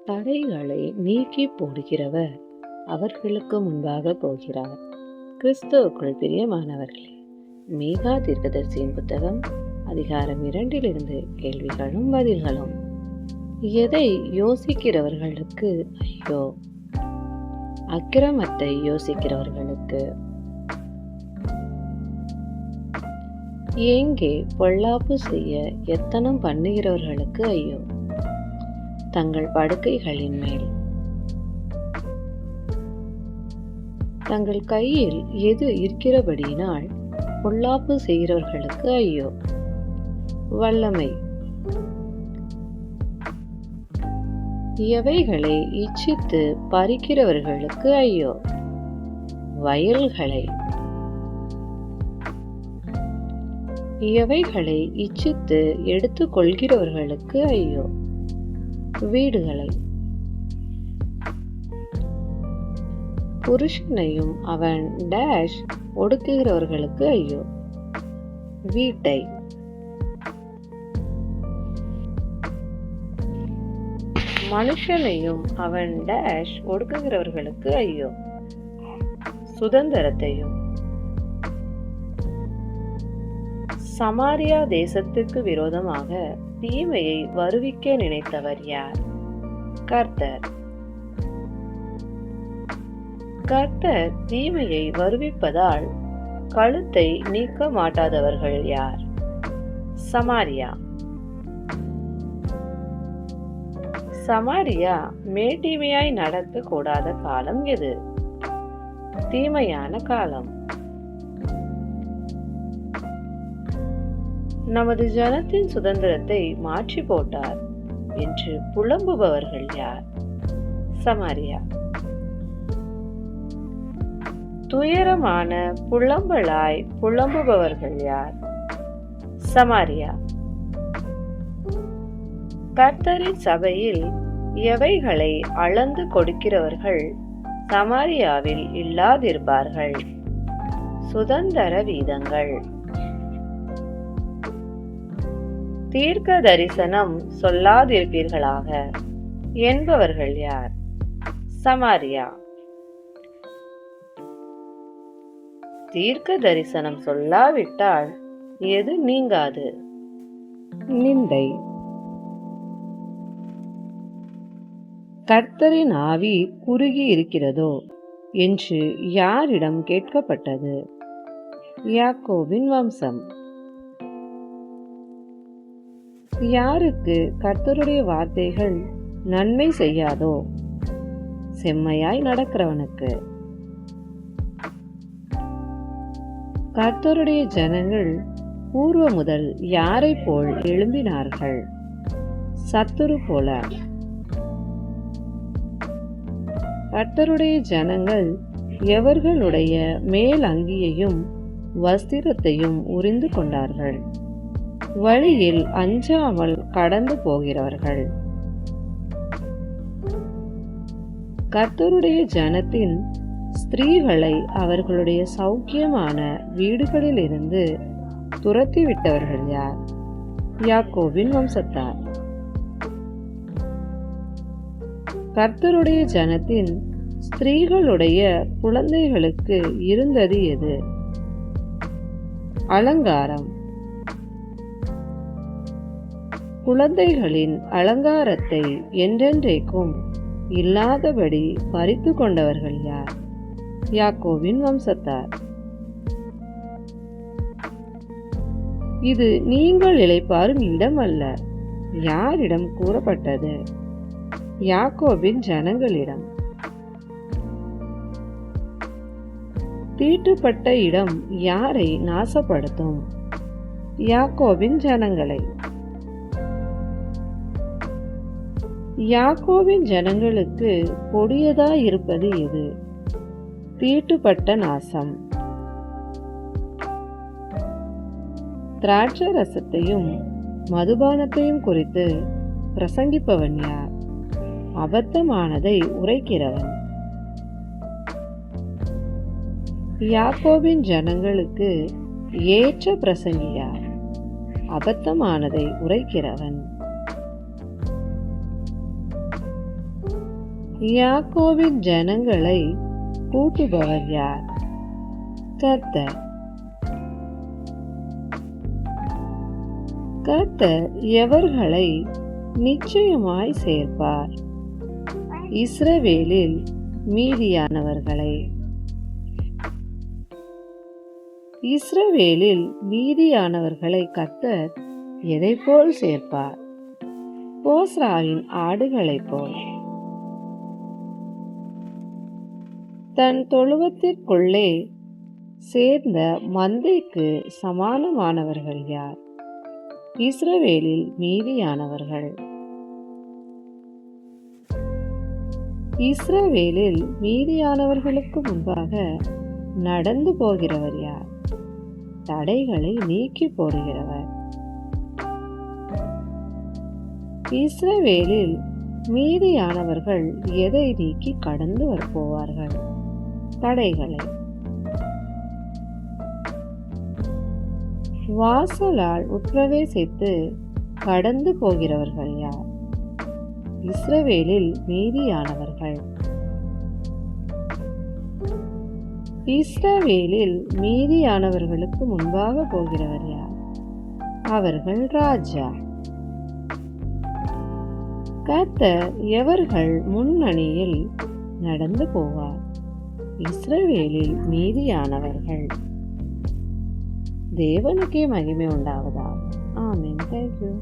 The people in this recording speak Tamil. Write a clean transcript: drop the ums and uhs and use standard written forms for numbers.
தடைகளை நீக்கி போடுகிறவர் அவர்களுக்கு முன்பாக போகிறார். கிறிஸ்துவுக்குள் பிரியமானவர்களே, மீகா தீர்க்கதரிசியின் புத்தகம் அதிகாரம் 2 கேள்விகளும் பதில்களும். எதை யோசிக்கிறவர்களுக்கு ஐயோ! அக்கிரமத்தை யோசிக்கிறவர்களுக்கு. எங்கே பொல்லாப்பு செய்ய எத்தனம் பண்ணுகிறவர்களுக்கு ஐயோ! தங்கள் படுக்கைகளின் மேல் தங்கள் கையில் எது இருக்கிறபடியினால் பொல்லாப்பு செய்கிறவர்களுக்கு ஐயோ! வல்லமை. எவைகளை இச்சித்து பறிக்கிறவர்களுக்கு ஐயோ! வயல்களை. எவைகளை இச்சித்து எடுத்து கொள்கிறவர்களுக்கு ஐயோ! வீடுகளை. புருஷனையும் அவன் டேஷ் ஒடுக்குகிறவர்களுக்கு ஐயோ! வீட்டை. மனுஷனையும் அவன் டேஷ் ஒடுக்குகிறவர்களுக்கு ஐயோ! சுதந்திரத்தையும். சமாரியா தேசத்துக்கு விரோதமாக தீமையை வருவிக்க நினைத்தவர் யார்? கர்த்தர். கர்த்தர் தீமையை வருவிப்பதால் கழுத்தை நீக்க மாட்டாதவர்கள் யார்? சமாரியா. சமாரியா மேட்டிமையாய் நடக்க கூடாத காலம் எது? தீமையான காலம். நமது ஜனத்தின் சுதந்திரத்தை மாற்றி போட்டார் என்று புலம்புபவர்கள் யார்? சமாரியா. துயரமான புலம்பலாய் புலம்புபவர்கள் யார்? சமாரியா. கர்த்தரின் சபையில் எவைகளை அளந்து கொடுக்கிறவர்கள் சமாரியாவில் இல்லாதிருப்பார்கள்? சுதந்திர வீதங்கள். தீர்க்க தரிசனம் சொல்லாதிருப்பீர்களாக என்பவர்கள் யார்? சமாரியா. தீர்க்க தரிசனம் சொல்லாவிட்டால் எது நீங்காது? நிந்தை. கர்த்தரின் ஆவி குறுகி இருக்கிறதோ என்று யாரிடம் கேட்கப்பட்டது? யாக்கோபின் வம்சம். யாருக்கு கர்த்தருடைய வார்த்தைகள் நன்மை செய்யாதோ? செம்மையாய் நடக்கிறவனுக்கு. கர்த்தருடைய ஜனங்கள் பூர்வ முதல் யாரை போல் எழும்பினார்கள்? சத்துரு போல. கர்த்தருடைய ஜனங்கள் எவர்களுடைய மேல் அங்கியையும் வஸ்திரத்தையும் உரிந்து கொண்டார்கள்? வழியில் அஞ்சாமல் கடந்து போகிறவர்கள். கர்த்தருடைய ஜனத்தின் ஸ்திரீகளை அவர்களுடைய சௌக்கியமான வீடுகளில் இருந்து துரத்திவிட்டவர்கள் யார்? யாக்கோபின் வம்சத்தார். கர்த்தருடைய ஜனத்தின் ஸ்திரீகளுடைய குழந்தைகளுக்கு இருந்தது எது? அலங்காரம். குழந்தைகளின் அலங்காரத்தை என்றென்றைக்கும் இல்லாதபடி பறித்து கொண்டவர்கள் யார்? யாக்கோபின் வம்சத்தார். இது நீங்கள் இளைப்பாறும் இடம் அல்ல. யாரிடம் கூறப்பட்டது? யாக்கோபின் ஜனங்களிடம். தீட்டுப்பட்ட இடம் யாரை நாசப்படுத்தும்? யாக்கோபின் ஜனங்களை. யாக்கோபின் ஜனங்களுக்கு கொடியதாயிருப்பது எது? தீட்டுப்பட்ட நாசம். திராட்சை ரசத்தையும் மதுபானத்தையும் குறித்து பிரசங்கிப்பவன் யார்? அபத்தமானதை உரைக்கிறவன். யாக்கோபின் ஜனங்களுக்கு ஏற்ற பிரசங்கி யார்? அபத்தமானதை உரைக்கிறவன். யாக்கோபின் ஜனங்களை கூட்டுபவர் யார்? கர்த்தர். கர்த்தர் எவர்களை நிச்சயமாய் சேர்ப்பார்? இஸ்ரவேலில் மீதியானவர்களை. இஸ்ரவேலில் மீதியானவர்களை கர்த்தர் எதைப்போல் சேர்ப்பார்? போஸ்ராவின் ஆடுகளைப் போல். தன் தொழுவத்திற்குள்ளே சேர்ந்த மந்தைக்கு சமானமானவர்கள் யார்? இஸ்ரவேலில் மீதியானவர்கள். இஸ்ரவேலில் மீதியானவர்களுக்கு முன்பாக நடந்து போகிறவர் யார்? தடைகளை நீக்கி போடுகிறவர். இஸ்ரவேலில் மீதியானவர்கள் எதை நீக்கி கடந்து வரப்போவார்கள்? தடைகளை. வாசலால் உட்பிரவேசித்து கடந்து போகிறவர்கள் யார்? இஸ்ரவேலில் மீதியானவர்கள். இஸ்ரவேலில் மீதியானவர்களுக்கு முன்பாக போகிறவர் யார்? அவர்கள் ராஜா. கர்த்தர் எவர்கள் முன்னணியில் நடந்து போவார்? இஸ்ரவேலில் மீதியானவர்கள். தேவனுக்கே மகிமை உண்டாவதாக. ஆமென். தேங்க்யூ.